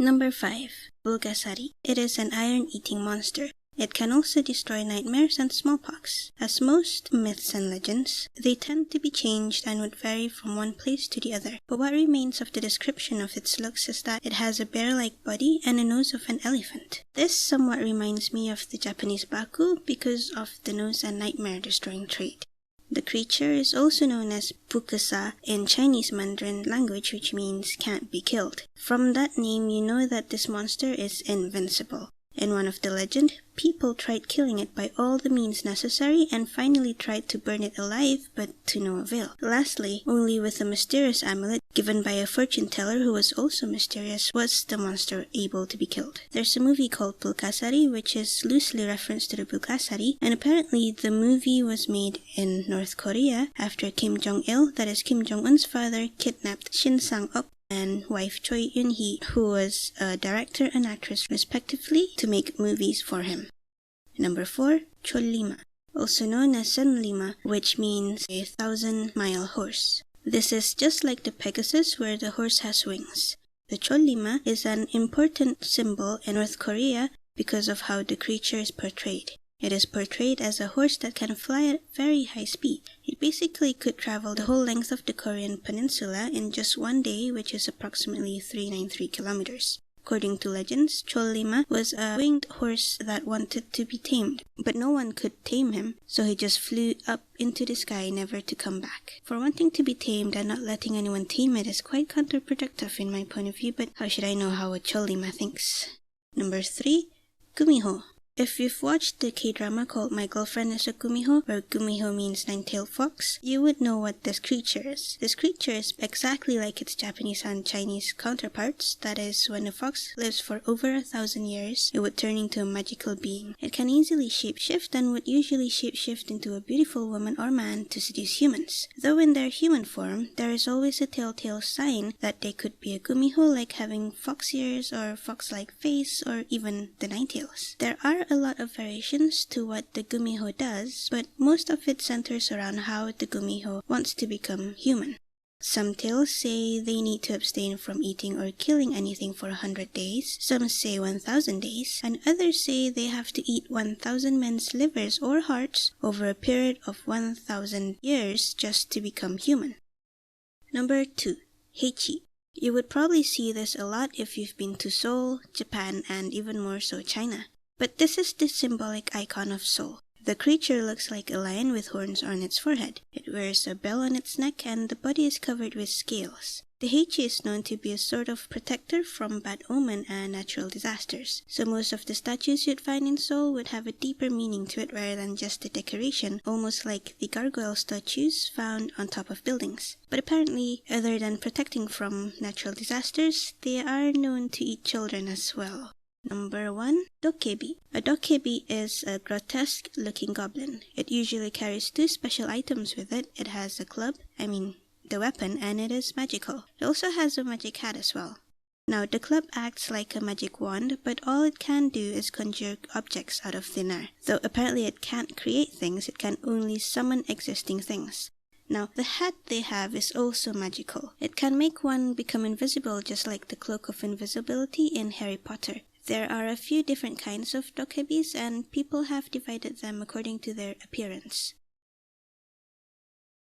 Number 5. Bulgasari. It is an iron-eating monster. It can also destroy nightmares and smallpox. As most myths and legends, they tend to be changed and would vary from one place to the other. But what remains of the description of its looks is that it has a bear-like body and a nose of an elephant. This somewhat reminds me of the Japanese Baku because of the nose and nightmare-destroying trait. The creature is also known as Pukusa in Chinese Mandarin language, which means can't be killed. From that name, you know that this monster is invincible. In one of the legend, people tried killing it by all the means necessary and finally tried to burn it alive, but to no avail. Lastly, only with a mysterious amulet given by a fortune teller who was also mysterious was the monster able to be killed. There's a movie called Bulgasari, which is loosely referenced to the Bulgasari, and apparently the movie was made in North Korea after Kim Jong-il, that is Kim Jong-un's father, kidnapped Shin Sang-ok and wife Choi Eun-hee, who was a director and actress respectively, to make movies for him. Number 4. Chollima, also known as Sunlima, which means a 1,000-mile horse. This is just like the Pegasus where the horse has wings. The Chollima is an important symbol in North Korea because of how the creature is portrayed. It is portrayed as a horse that can fly at very high speed. It basically could travel the whole length of the Korean peninsula in just one day, which is approximately 393 kilometers. According to legends, Chollima was a winged horse that wanted to be tamed, but no one could tame him, so he just flew up into the sky, never to come back. For wanting to be tamed and not letting anyone tame it is quite counterproductive in my point of view, but how should I know how a Chollima thinks? Number 3. Gumiho. If you've watched the K-drama called My Girlfriend is a Gumiho, where Gumiho means nine-tailed fox, you would know what this creature is. This creature is exactly like its Japanese and Chinese counterparts. That is, when a fox lives for over 1,000 years, it would turn into a magical being. It can easily shapeshift and would usually shapeshift into a beautiful woman or man to seduce humans. Though in their human form, there is always a telltale sign that they could be a Gumiho, like having fox ears or fox-like face or even the nine tails. There are a lot of variations to what the Gumiho does, but most of it centers around how the Gumiho wants to become human. Some tales say they need to abstain from eating or killing anything for 100 days, some say 1,000 days, and others say they have to eat 1,000 men's livers or hearts over a period of 1,000 years just to become human. Number 2. Haechi. You would probably see this a lot if you've been to Seoul, Japan, and even more so China. But this is the symbolic icon of Seoul. The creature looks like a lion with horns on its forehead. It wears a bell on its neck and the body is covered with scales. The Haechi is known to be a sort of protector from bad omen and natural disasters, so most of the statues you'd find in Seoul would have a deeper meaning to it rather than just a decoration, almost like the gargoyle statues found on top of buildings. But apparently, other than protecting from natural disasters, they are known to eat children as well. Number 1. Dokkaebi. A Dokkaebi is a grotesque-looking goblin. It usually carries 2 special items with it. It has a club, the weapon, and it is magical. It also has a magic hat as well. Now, the club acts like a magic wand, but all it can do is conjure objects out of thin air. Though apparently it can't create things, it can only summon existing things. Now, the hat they have is also magical. It can make one become invisible just like the Cloak of Invisibility in Harry Potter. There are a few different kinds of Dokkaebis, and people have divided them according to their appearance.